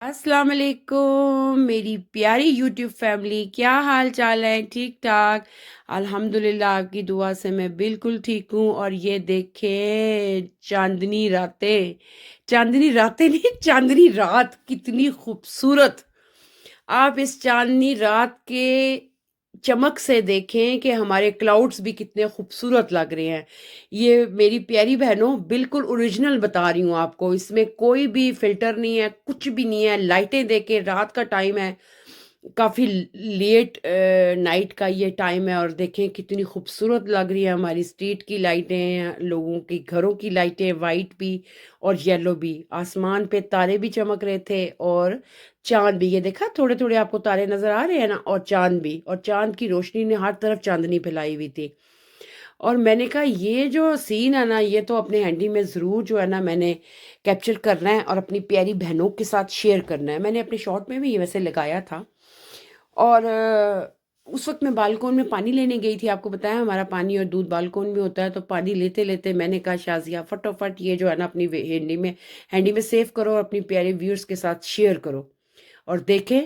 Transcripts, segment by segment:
अस्सलाम वालेकुम मेरी प्यारी यूट्यूब फैमिली, क्या हाल चाल है? ठीक ठाक अल्हम्दुलिल्लाह। आपकी दुआ से मैं बिल्कुल ठीक हूँ। और ये देखें चांदनी रातें नहीं, चांदनी रात कितनी खूबसूरत। आप इस चांदनी रात के चमक से देखें कि हमारे क्लाउड्स भी कितने खूबसूरत लग रहे हैं। ये मेरी प्यारी बहनों बिल्कुल ओरिजिनल बता रही हूँ आपको, इसमें कोई भी फिल्टर नहीं है, कुछ भी नहीं है। लाइटें देखें, रात का टाइम है, काफ़ी लेट नाइट का ये टाइम है, और देखें कितनी खूबसूरत लग रही है हमारी स्ट्रीट की लाइटें, लोगों की घरों की लाइटें, वाइट भी और येलो भी। आसमान पे तारे भी चमक रहे थे और चांद भी। ये देखा, थोड़े थोड़े आपको तारे नजर आ रहे हैं ना, और चांद भी, और चांद की रोशनी ने हर तरफ चांदनी फैलाई हुई थी। और मैंने कहा ये जो सीन है ना, ये तो अपने हैंडी में ज़रूर जो है ना मैंने कैप्चर करना है और अपनी प्यारी बहनों के साथ शेयर करना है। मैंने अपने शॉर्ट में भी ये वैसे लगाया था। और उस वक़्त मैं बालकोन में पानी लेने गई थी। आपको बताया हमारा पानी और दूध बालकोन में होता है, तो पानी लेते-लेते मैंने कहा शाज़िया फटाफट ये जो है ना अपनी वे हैंडी में सेव करो और अपनी प्यारे व्यूअर्स के साथ शेयर करो। और देखें,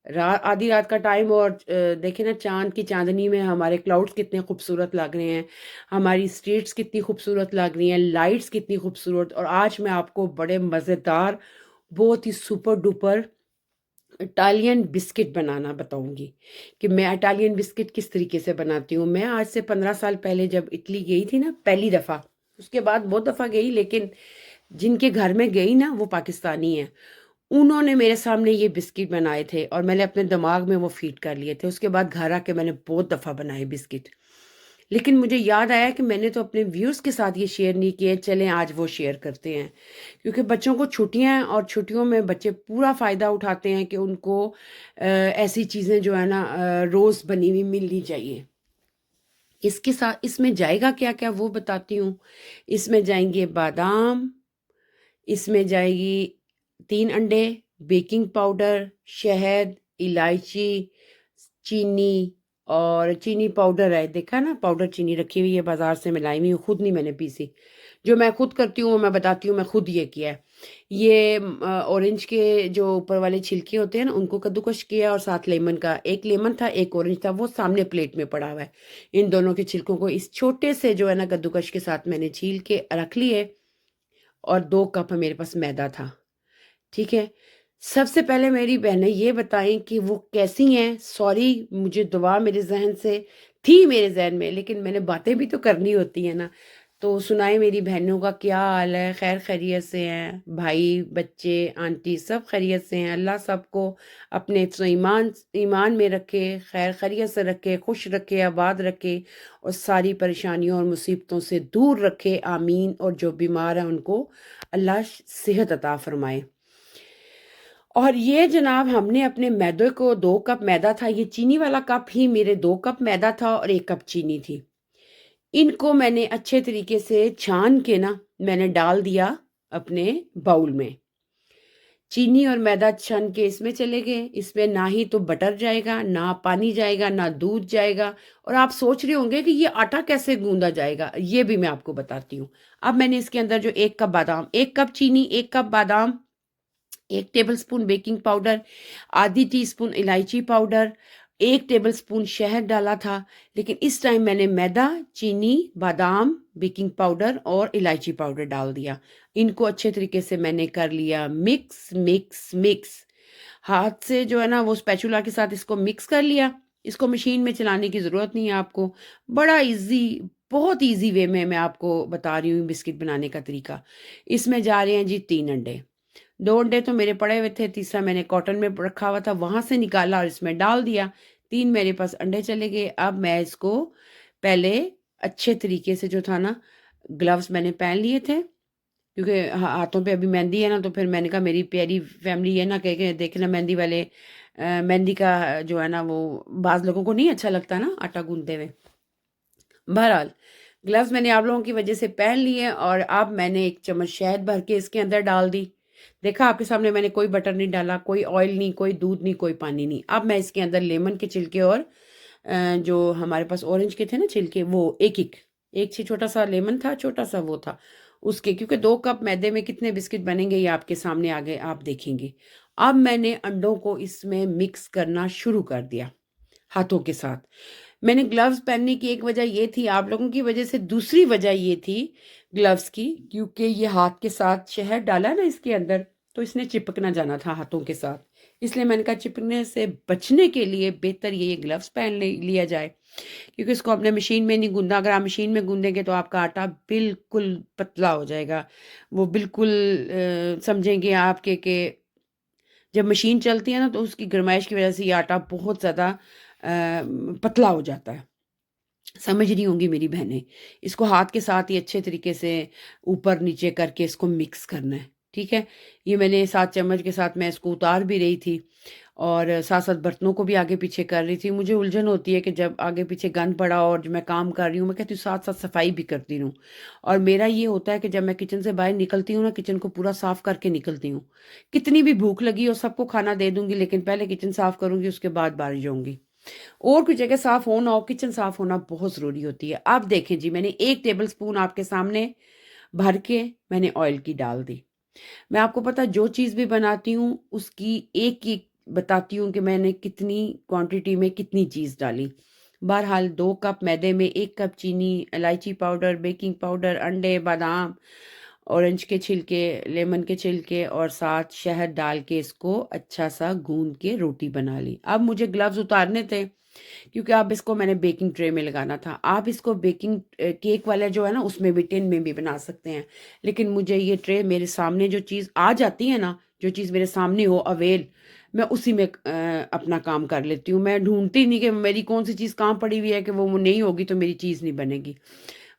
आधी रात का टाइम, और देखें ना चाँद की चाँदनी में हमारे क्लाउड्स कितने खूबसूरत लग रहे हैं, हमारी स्ट्रीट्स कितनी खूबसूरत लग रही हैं, लाइट्स कितनी खूबसूरत। और आज मैं आपको बड़े मज़ेदार, बहुत ही सुपर डुपर इटालियन बिस्किट बनाना बताऊंगी कि मैं इटालियन बिस्किट किस तरीके से बनाती हूँ। मैं आज से 15 साल पहले जब इटली गई थी ना पहली दफ़ा, उसके बाद बहुत दफ़ा गई, लेकिन जिनके घर में गई ना वो पाकिस्तानी हैं। उन्होंने मेरे सामने ये बिस्किट बनाए थे और मैंने अपने दिमाग में वो फीड कर लिए थे। उसके बाद घर आके मैंने बहुत दफ़ा बनाए बिस्किट। लेकिन मुझे याद आया कि मैंने तो अपने व्यूअर्स के साथ ये शेयर नहीं किए, चलें आज वो शेयर करते हैं। क्योंकि बच्चों को छुट्टियां हैं और छुट्टियों में बच्चे पूरा फ़ायदा उठाते हैं कि उनको ऐसी चीज़ें जो है ना रोज़ बनी हुई मिलनी चाहिए। इसके साथ इसमें जाएगा क्या क्या वो बताती हूँ। इसमें जाएंगे बादाम, इसमें जाएगी 3 अंडे, बेकिंग पाउडर, शहद, इलायची, चीनी। और चीनी पाउडर है, देखा ना, पाउडर चीनी रखी हुई है बाजार से मिलाई हुई, खुद नहीं मैंने पीसी। जो मैं खुद करती हूँ वो मैं बताती हूँ, मैं खुद ये किया है। ये ऑरेंज के जो ऊपर वाले छिलके होते हैं ना उनको कद्दूकश किया, और साथ लेमन का, एक लेमन था एक ऑरेंज था, वो सामने प्लेट में पड़ा हुआ है। इन दोनों के छिलकों को इस छोटे से जो है ना कद्दूकश के साथ मैंने छील के रख लिए। और 2 कप मेरे पास मैदा था। ठीक है। सबसे पहले मेरी बहनें ये बताएं कि वो कैसी हैं। सॉरी, मुझे दुआ मेरे जहन से थी, मेरे जहन में, लेकिन मैंने बातें भी तो करनी होती है ना। तो सुनाए मेरी बहनों का क्या हाल है? खैर खैरियत से हैं? भाई बच्चे आंटी सब खैरियत से हैं? अल्लाह सबको अपने तो ईमान ईमान में रखे, खैर खैरियत से रखे, खुश रखे, आबाद रखे, और सारी परेशानियों और मुसीबतों से दूर रखे, आमीन। और जो बीमार हैं उनको अल्लाह सेहत अता फरमाए। और ये जनाब हमने अपने मैदे को, 2 कप मैदा था, ये चीनी वाला कप ही मेरे 2 कप मैदा था और 1 कप चीनी थी। इनको मैंने अच्छे तरीके से छान के ना मैंने डाल दिया अपने बाउल में। चीनी और मैदा छन के इसमें चले गए। इसमें ना ही तो बटर जाएगा, ना पानी जाएगा, ना दूध जाएगा। और आप सोच रहे होंगे कि ये आटा कैसे गूंदा जाएगा, ये भी मैं आपको बताती हूँ। अब मैंने इसके अंदर जो 1 कप बादाम, 1 कप चीनी, 1 कप बादाम, 1 टेबलस्पून बेकिंग पाउडर, आधी टीस्पून इलायची पाउडर, 1 टेबलस्पून शहद डाला था। लेकिन इस टाइम मैंने मैदा, चीनी, बादाम, बेकिंग पाउडर और इलायची पाउडर डाल दिया। इनको अच्छे तरीके से मैंने कर लिया मिक्स मिक्स मिक्स। हाथ से जो है ना वो स्पैचुला के साथ इसको मिक्स कर लिया। इसको मशीन में चलाने की ज़रूरत नहीं है आपको। बड़ा इजी, बहुत इजी वे में मैं आपको बता रही हूँ बिस्किट बनाने का तरीका। इसमें जा रहे हैं जी 3 अंडे। 2 अंडे तो मेरे पड़े हुए थे, तीसरा मैंने कॉटन में रखा हुआ था, वहां से निकाला और इसमें डाल दिया। 3 मेरे पास अंडे चले गए। अब मैं इसको पहले अच्छे तरीके से जो था ना, ग्लव्स मैंने पहन लिए थे, क्योंकि हाथों पे अभी मेहंदी है ना, तो फिर मैंने कहा मेरी प्यारी फैमिली है ना, कह के देखना मेहंदी वाले, मेहंदी का जो है ना वो बाज लोगों को नहीं अच्छा लगता ना आटा गूंदते हुए। बहरहाल ग्लव्स मैंने आप लोगों की वजह से पहन लिए, और अब मैंने 1 चम्मच शहद भर के इसके अंदर डाल दी। देखा आपके सामने, मैंने कोई बटर नहीं डाला, कोई ऑयल नहीं, कोई दूध नहीं, कोई पानी नहीं। अब मैं इसके अंदर लेमन के छिलके और जो हमारे पास ऑरेंज के थे ना छिलके, वो एक एक, एक से छोटा सा लेमन था, छोटा सा वो था, उसके, क्योंकि 2 कप मैदे में कितने बिस्किट बनेंगे ये आपके सामने आगे आप देखेंगे। अब मैंने अंडों को इसमें मिक्स करना शुरू कर दिया हाथों के साथ। मैंने ग्लव्स पहनने की एक वजह ये थी, आप लोगों की वजह से दूसरी वजह ये थी ग्लव्स की, क्योंकि ये हाथ के साथ शहद डाला ना इसके अंदर, तो इसने चिपकना जाना था हाथों के साथ। इसलिए मैंने कहा चिपकने से बचने के लिए बेहतर ये ग्लव्स पहन लिया जाए, क्योंकि इसको आपने मशीन में नहीं गूंदा। अगर आप मशीन में गूंदेंगे तो आपका आटा बिल्कुल पतला हो जाएगा। वो बिल्कुल समझेंगे आपके कि जब मशीन चलती है ना तो उसकी गर्माइश की वजह से ये आटा बहुत ज़्यादा पतला हो जाता है। समझ रही होंगी मेरी बहनें। इसको हाथ के साथ ही अच्छे तरीके से ऊपर नीचे करके इसको मिक्स करना है, ठीक है? ये मैंने 7 चम्मच के साथ मैं इसको उतार भी रही थी और साथ-साथ बर्तनों को भी आगे-पीछे कर रही थी। मुझे उलझन होती है कि जब आगे-पीछे गंद पड़ा हो और जब मैं काम कर रही हूँ, मैं कहती हूँ साथ-साथ सफाई भी करती रहूँ। और मेरा ये होता है कि जब मैं किचन से बाहर निकलती हूँ ना, किचन को पूरा साफ करके निकलती हूँ। कितनी भी भूख लगी हो सबको खाना दे दूँगी, लेकिन पहले किचन साफ करूँगी, उसके बाद बाहर जाऊँगी। और कोई जगह साफ हो ना हो, किचन साफ होना बहुत ज़रूरी होती है। अब देखें जी, मैंने 1 टेबलस्पून आपके सामने भर के मैंने ऑयल की डाल दी। मैं आपको पता है जो चीज़ भी बनाती हूँ उसकी एक-एक बताती हूँ कि मैंने कितनी क्वांटिटी में कितनी चीज़ डाली। बहरहाल 2 कप मैदे में 1 कप चीनी, इलायची पाउडर, बेकिंग पाउडर, अंडे, बादाम, ऑरेंज के छिलके, लेमन के छिलके और साथ शहद डाल के इसको अच्छा-सा गूँध के रोटी बना ली। अब मुझे ग्लव्स उतारने थे, क्योंकि अब इसको मैंने बेकिंग ट्रे में लगाना था। आप इसको बेकिंग केक वाला जो है ना उसमें भी, टिन में भी बना सकते हैं। लेकिन मुझे ये ट्रे मेरे सामने जो चीज़ आ जाती है ना, जो चीज़ मेरे सामने हो अवेल, मैं उसी में अपना काम कर लेती हूँ। मैं ढूँढती नहीं कि मेरी कौन-सी चीज़ कहाँ पड़ी हुई है कि वो नहीं होगी तो मेरी चीज़ नहीं बनेगी।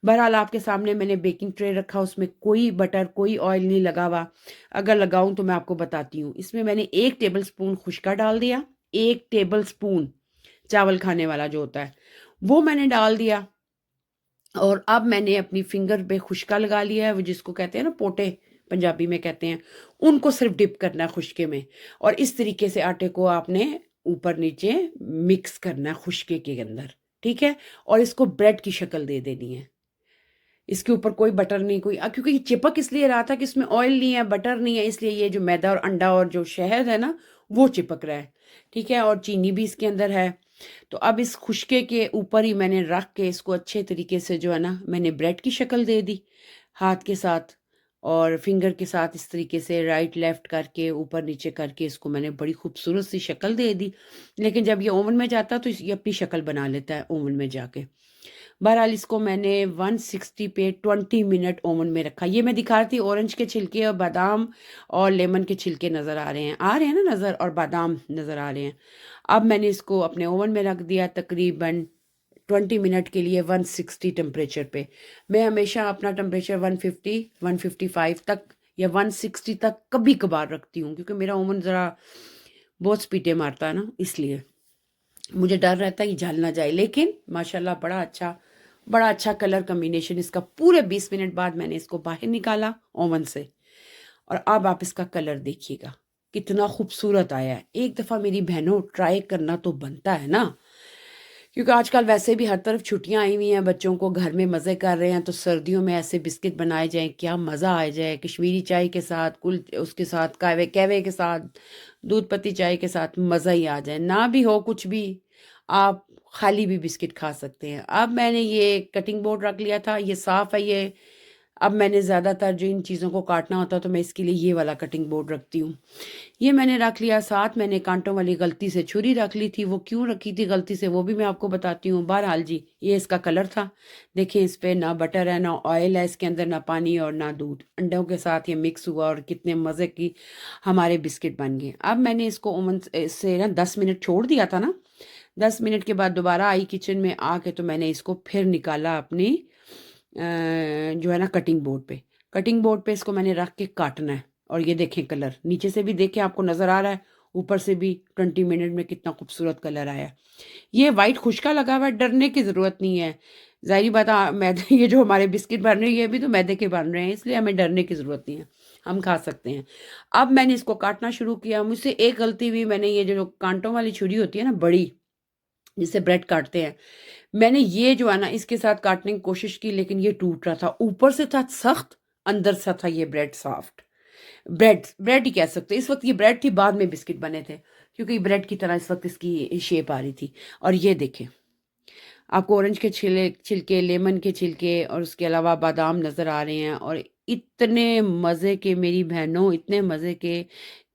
बहरहाल आपके सामने मैंने बेकिंग ट्रे रखा, उसमें कोई बटर, कोई ऑयल नहीं लगा हुआ। अगर लगाऊँ तो मैं आपको बताती हूँ। इसमें मैंने 1 टेबलस्पून खुश्का डाल दिया, 1 टेबलस्पून चावल खाने वाला जो होता है, वो मैंने डाल दिया। और अब मैंने अपनी फिंगर पे खुश्का लगा लिया है, वो जिसको कहते हैं ना पोटे, पंजाबी में कहते हैं, उनको सिर्फ डिप करना है खुश्के में। और इस तरीके से आटे को आपने ऊपर नीचे मिक्स करना है खुश्के के अंदर, ठीक है? और इसको ब्रेड की शक्ल दे देनी है। इसके ऊपर कोई बटर नहीं, कोई क्योंकि ये चिपक इसलिए रहा था कि इसमें ऑयल नहीं है, बटर नहीं है, इसलिए ये जो मैदा और अंडा और जो शहद है ना, वो चिपक रहा है, ठीक है? और चीनी भी इसके अंदर है। तो अब इस खुश्के के ऊपर ही मैंने रख के इसको अच्छे तरीके से जो है ना, मैंने ब्रेड की शक्ल दे दी हाथ के साथ और फिंगर के साथ इस तरीके से राइट लेफ्ट करके ऊपर नीचे करके इसको मैंने बड़ी खूबसूरत सी शक्ल दे दी। लेकिन जब ये ओवन में जाता तो ये अपनी शक्ल बना लेता है ओवन में जाके। बहरहाल इसको मैंने 160 पे 20 मिनट ओवन में रखा। ये मैं दिखा रही थी, ऑरेंज के छिलके और बादाम और लेमन के छिलके नज़र आ रहे हैं ना नज़र, और बादाम नज़र आ रहे हैं। अब मैंने इसको अपने ओवन में रख दिया तकरीबन 20 मिनट के लिए 160 टेम्परेचर पे। मैं हमेशा अपना टेम्परेचर 150, 155 तक या 160 तक कभी कभार रखती हूँ, क्योंकि मेरा ओवन ज़रा बहुत स्पीटें मारता है ना, इसलिए मुझे डर रहता है कि जल ना जाए। लेकिन माशाल्लाह बड़ा अच्छा कलर कॉम्बिनेशन इसका। पूरे 20 मिनट बाद मैंने इसको बाहर निकाला ओवन से और अब आप इसका कलर देखिएगा कितना खूबसूरत आया है। एक दफ़ा मेरी बहनों ट्राई करना तो बनता है ना, क्योंकि आजकल वैसे भी हर तरफ छुट्टियां आई हुई हैं, बच्चों को घर में मज़े कर रहे हैं, तो सर्दियों में ऐसे बिस्किट बनाए जाएं, क्या मज़ा आ जाए। कश्मीरी चाय के साथ, कुल उसके साथ, कहवे कहवे के साथ, दूध पत्ती चाय के साथ मज़ा ही आ जाए। ना भी हो कुछ भी, आप खाली भी बिस्किट खा सकते हैं। अब मैंने ये कटिंग बोर्ड रख लिया था, ये साफ़ है ये। अब मैंने ज़्यादातर जो इन चीज़ों को काटना होता है तो मैं इसके लिए ये वाला कटिंग बोर्ड रखती हूँ। ये मैंने रख लिया। साथ मैंने कांटों वाली गलती से छुरी रख ली थी, वो क्यों रखी थी गलती से वो भी मैं आपको बताती हूँ। बहरहाल जी, ये इसका कलर था। देखें इस पे ना बटर है, ना ऑयल है इसके अंदर, ना पानी और ना दूध। अंडों के साथ ये मिक्स हुआ और कितने मज़े की हमारे बिस्किट बन गए। अब मैंने इसको ओवन से ना 10 मिनट छोड़ दिया था ना, 10 मिनट के बाद दोबारा आई किचन में आके, तो मैंने इसको फिर निकाला अपनी जो है ना कटिंग बोर्ड पे। कटिंग बोर्ड पे इसको मैंने रख के काटना है। और ये देखें कलर, नीचे से भी देखें आपको नज़र आ रहा है, ऊपर से भी 20 मिनट में कितना खूबसूरत कलर आया। ये वाइट खुशका लगा हुआ है, डरने की ज़रूरत नहीं है। ज़ाहिर बात है मैदे ये जो हमारे बिस्किट बन रहे हैं ये भी तो मैदे के बन रहे हैं, इसलिए हमें डरने की ज़रूरत नहीं है, हम खा सकते हैं। अब मैंने इसको काटना शुरू किया। मुझसे एक गलती हुई, मैंने ये जो कांटों वाली छुरी होती है ना बड़ी, जिससे ब्रेड काटते हैं, मैंने ये जो है ना इसके साथ काटने की कोशिश की, लेकिन ये टूट रहा था। ऊपर से था सख्त अंदर सा था ये ब्रेड सॉफ्ट। ब्रेड ब्रेड ही कह सकते हैं, इस वक्त ये ब्रेड थी, बाद में बिस्किट बने थे, क्योंकि ब्रेड की तरह इस वक्त इसकी शेप आ रही थी। और ये देखें, आपको ऑरेंज के छिलके, लेमन के छिलके और उसके अलावा बादाम नज़र आ रहे हैं, और इतने मज़े के मेरी बहनों, इतने मज़े के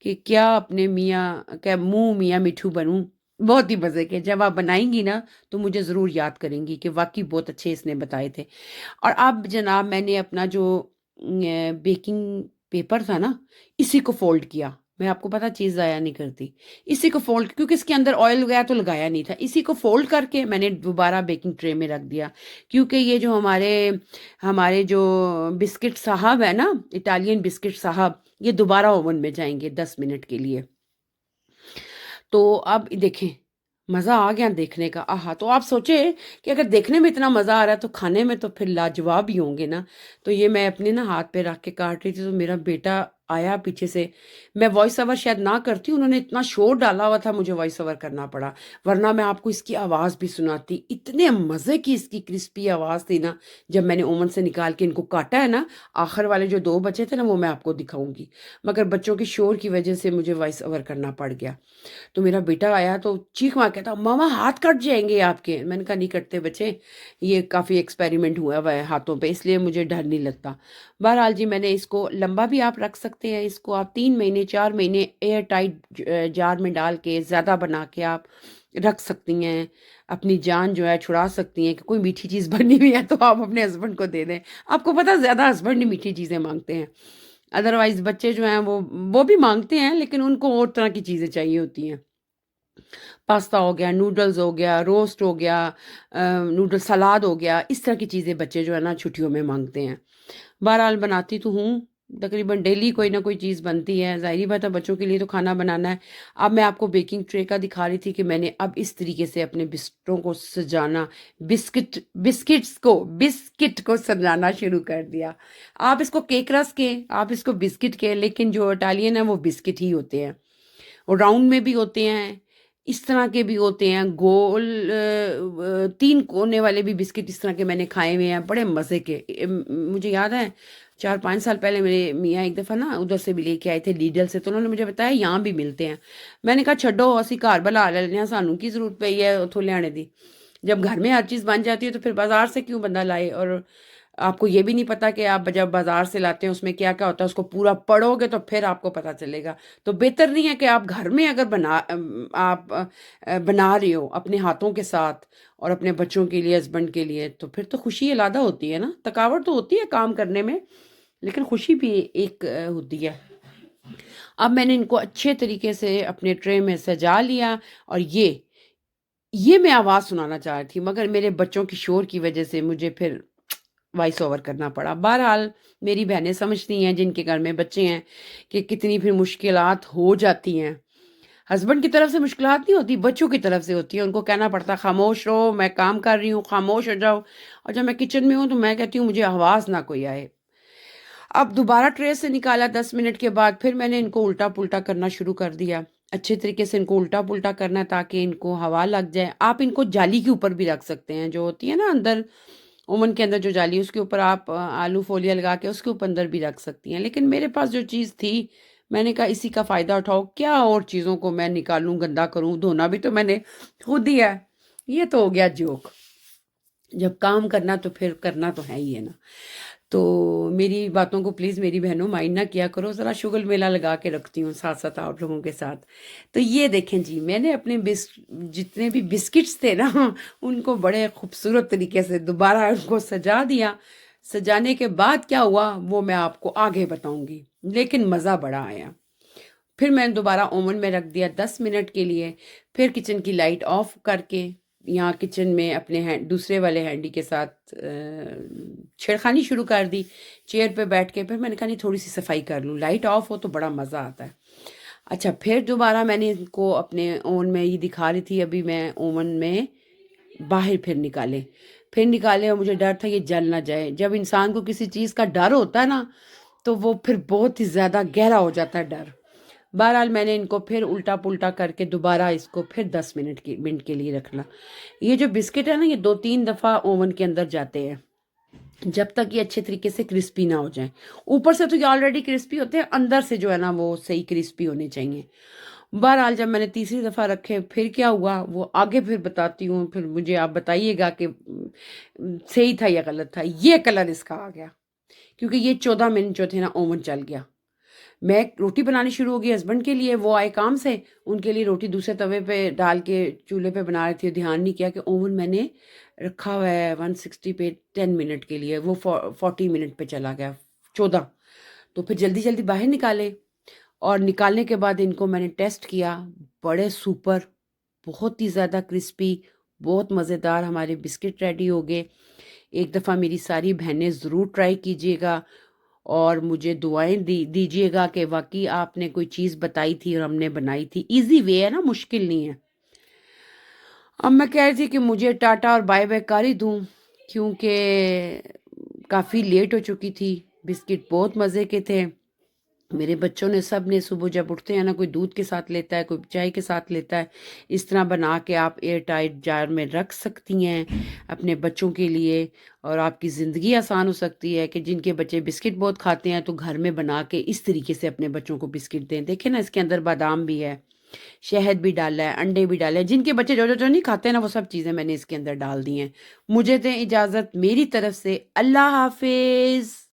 कि क्या अपने मियाँ क्या मुँह मियाँ मिठू बनूँ। बहुत ही मज़े के, जब आप बनाएँगी ना तो मुझे ज़रूर याद करेंगी कि वाक़ई बहुत अच्छे इसने बताए थे। और अब जनाब मैंने अपना जो बेकिंग पेपर था ना, इसी को फ़ोल्ड किया। मैं आपको पता चीज़ ज़ाया नहीं करती। इसी को फ़ोल्ड, क्योंकि इसके अंदर ऑयल वगैरह तो लगाया नहीं था। इसी को फ़ोल्ड करके मैंने दोबारा बेकिंग ट्रे में रख दिया। क्योंकि ये जो हमारे हमारे जो बिस्किट साहब है ना, इटालियन बिस्किट साहब, ये दोबारा ओवन में जाएँगे 10 मिनट के लिए। तो अब देखें, मज़ा आ गया देखने का, आहा! तो आप सोचें कि अगर देखने में इतना मज़ा आ रहा है तो खाने में तो फिर लाजवाब ही होंगे ना। तो ये मैं अपने ना हाथ पे रख के काट रही थी, तो मेरा बेटा आया पीछे से। मैं वॉइस ओवर शायद ना करती, उन्होंने इतना शोर डाला हुआ था, मुझे वॉइस ओवर करना पड़ा, वरना मैं आपको इसकी आवाज़ भी सुनाती। इतने मज़े की इसकी क्रिस्पी आवाज़ थी ना, जब मैंने ओवन से निकाल के इनको काटा है ना, आखिर वाले जो 2 बचे थे ना, वो मैं आपको दिखाऊँगी। मगर बच्चों के शोर की वजह से मुझे वॉइस ओवर करना पड़ गया। तो मेरा बेटा आया तो चीख मार के, कहता मामा हाथ कट जाएंगे आपके। मैंने कहा नहीं कटते बच्चे, ये काफ़ी एक्सपेरिमेंट हुआ हुआ है हाथों पे, इसलिए मुझे डर नहीं लगता। बहरहाल जी, मैंने इसको लंबा भी आप रख सकते हैं, इसको आप 3 महीने 4 महीने एयर टाइट जार में डाल के ज़्यादा बना के आप रख सकती हैं। अपनी जान जो है छुड़ा सकती हैं कि कोई मीठी चीज़ बनी हुई है तो आप अपने हस्बैंड को दे दें। आपको पता है ज़्यादा हस्बैंड ही मीठी चीज़ें मांगते हैं, अदरवाइज़ बच्चे जो हैं वो भी मांगते हैं, लेकिन उनको और तरह की चीज़ें चाहिए होती हैं। पास्ता हो गया, नूडल्स हो गया, रोस्ट हो गया, नूडल सलाद हो गया, इस तरह की चीज़ें बच्चे जो है ना छुट्टियों में मांगते हैं। बहरहाल बनाती तो हूँ, तकरीबन डेली कोई ना कोई चीज़ बनती है, ज़ाहिर-सी बात है बच्चों के लिए तो खाना बनाना है। अब मैं आपको बेकिंग ट्रे का दिखा रही थी कि मैंने अब इस तरीके से अपने बिस्किटों को सजाना, बिस्किट को सजाना शुरू कर दिया। आप इसको केक रस कहें, आप इसको बिस्किट कहें, लेकिन जो इटालियन है वो बिस्किट ही होते हैं। और राउंड में भी होते हैं, इस तरह के भी होते हैं, गोल 3 कोने वाले भी बिस्किट इस तरह के मैंने खाए हुए हैं, बड़े मज़े के। मुझे याद है 4-5 साल पहले मेरे मियाँ एक दफ़ा ना उधर से भी लेके आए थे लीडल से, तो उन्होंने मुझे बताया यहाँ भी मिलते हैं। मैंने कहा छड्डो असी घर बना लेने हैं, सानू की ज़रूरत पई है उथों लियाने दी। जब घर में हर चीज़ बन जाती है तो फिर बाज़ार से क्यों बंदा लाए। और आपको ये भी नहीं पता कि आप जब बाज़ार से लाते हैं उसमें क्या-क्या होता है, उसको पूरा पढ़ोगे तो फिर आपको पता चलेगा। तो बेहतर नहीं है कि आप घर में अगर बना रहे हो अपने हाथों के साथ और अपने बच्चों के लिए, हस्बैंड के लिए, तो फिर तो खुशी अलग होती है ना। थकावट तो होती है काम करने में, लेकिन खुशी भी एक होती है। अब मैंने इनको अच्छे तरीके से अपने ट्रे में सजा लिया, और ये मैं आवाज़ सुनाना चाह रही थी, मगर मेरे बच्चों की शोर की वज़ह से मुझे फिर वॉइस ओवर करना पड़ा। बहरहाल मेरी बहनें समझती हैं जिनके घर में बच्चे हैं कि कितनी फिर मुश्किलात हो जाती हैं। हस्बैंड की तरफ से मुश्किलात नहीं होती, बच्चों की तरफ से होती है। उनको कहना पड़ता है खामोश रहो, मैं काम कर रही हूँ, खामोश हो जाओ। और जब मैं किचन में हूँ तो मैं कहती हूँ मुझे आवाज़ ना कोई आए। अब दोबारा ट्रे से निकाला 10 मिनट के बाद, फिर मैंने इनको उल्टा-पुल्टा करना शुरू कर दिया। अच्छे तरीके से इनको उल्टा-पुल्टा करना है ताकि इनको हवा लग जाए। आप इनको जाली के ऊपर भी रख सकते हैं, जो होती है ना अंदर ओवन के अंदर जो जाली, उसके ऊपर आप आलू फोलिया लगा के उसके ऊपर अंदर भी रख सकती हैं। लेकिन मेरे पास जो चीज़ थी, मैंने कहा इसी का फ़ायदा उठाओ, क्या और चीज़ों को मैं निकालूँ, गंदा करूँ, धोना भी तो मैंने खुद ही है। ये तो हो गया जोक। जब काम करना तो फिर करना तो है ही है ना। तो मेरी बातों को प्लीज़ मेरी बहनों माइंड ना किया करो, ज़रा शुगल मेला लगा के रखती हूँ साथ-साथ आप लोगों के साथ। तो ये देखें जी, मैंने अपने जितने भी बिस्किट्स थे ना उनको बड़े खूबसूरत तरीके से दोबारा उनको सजा दिया। सजाने के बाद क्या हुआ वो मैं आपको आगे बताऊँगी, लेकिन मज़ा बड़ा आया। फिर मैंने दोबारा ओवन में रख दिया 10 मिनट के लिए, फिर किचन की लाइट ऑफ करके यहाँ किचन में अपने दूसरे वाले हैंडी के साथ छेड़खानी शुरू कर दी चेयर पे बैठ के। फिर मैंने कहा नहीं थोड़ी सी सफाई कर लूँ, लाइट ऑफ हो तो बड़ा मज़ा आता है। अच्छा, फिर दोबारा मैंने इनको अपने ओवन में ये दिखा रही थी, अभी मैं ओवन में बाहर फिर निकाले और मुझे डर था ये जल ना जाए। जब इंसान को किसी चीज़ का डर होता है ना, तो वो फिर बहुत ही ज़्यादा गहरा हो जाता है डर। बहरहाल मैंने इनको फिर उल्टा-पुल्टा करके दोबारा इसको फिर 10 मिनट के लिए रखना। ये जो बिस्किट है ना, ये 2-3 दफ़ा ओवन के अंदर जाते हैं। जब तक ये अच्छे तरीके से क्रिस्पी ना हो जाए। ऊपर से तो ये ऑलरेडी क्रिस्पी होते हैं, अंदर से जो है ना वो सही क्रिस्पी होने चाहिए। बहरहाल जब मैंने तीसरी दफ़ा रखे फिर क्या हुआ वो आगे फिर बताती हूँ, फिर मुझे आप बताइएगा कि सही था या गलत था। ये कलर इसका आ गया क्योंकि ये 14 मिनट जो थे ना ओवन चल गया। मैं रोटी बनानी शुरू हो गई हस्बैंड के लिए, वो आए काम से, उनके लिए रोटी दूसरे तवे पे डाल के चूल्हे पे बना रही थी, ध्यान नहीं किया कि ओवन मैंने रखा हुआ है 160 पे 10 मिनट के लिए, वो 40 मिनट पे चला गया 14। तो फिर जल्दी जल्दी बाहर निकाले और निकालने के बाद इनको मैंने टेस्ट किया, बड़े सुपर, बहुत ही ज़्यादा क्रिस्पी, बहुत मज़ेदार हमारे बिस्किट रेडी हो गए। एक दफ़ा मेरी सारी बहनें ज़रूर ट्राई कीजिएगा और मुझे दुआएँ दीजिएगा कि वाक़ई आपने कोई चीज़ बताई थी और हमने बनाई थी। ईज़ी वे है ना, मुश्किल नहीं है। अब मैं कह रही थी कि मुझे टाटा और बाय-बाय कर ही दूँ क्योंकि काफ़ी लेट हो चुकी थी। बिस्किट बहुत मज़े के थे। मेरे बच्चों ने सब ने सुबह जब उठते हैं ना, कोई दूध के साथ लेता है, कोई चाय के साथ लेता है। इस तरह बना के आप एयर टाइट जार में रख सकती हैं अपने बच्चों के लिए और आपकी ज़िंदगी आसान हो सकती है कि जिनके बच्चे बिस्किट बहुत खाते हैं तो घर में बना के इस तरीके से अपने बच्चों को बिस्किट दें। देखें ना, इसके अंदर बादाम भी है, शहद भी डाला है, अंडे भी डाले हैं। जिनके बच्चे जो नहीं खाते हैं ना, वो सब चीज़ें मैंने इसके अंदर डाल दी हैं। मुझे दें इजाज़त, मेरी तरफ से अल्लाह हाफ़िज़।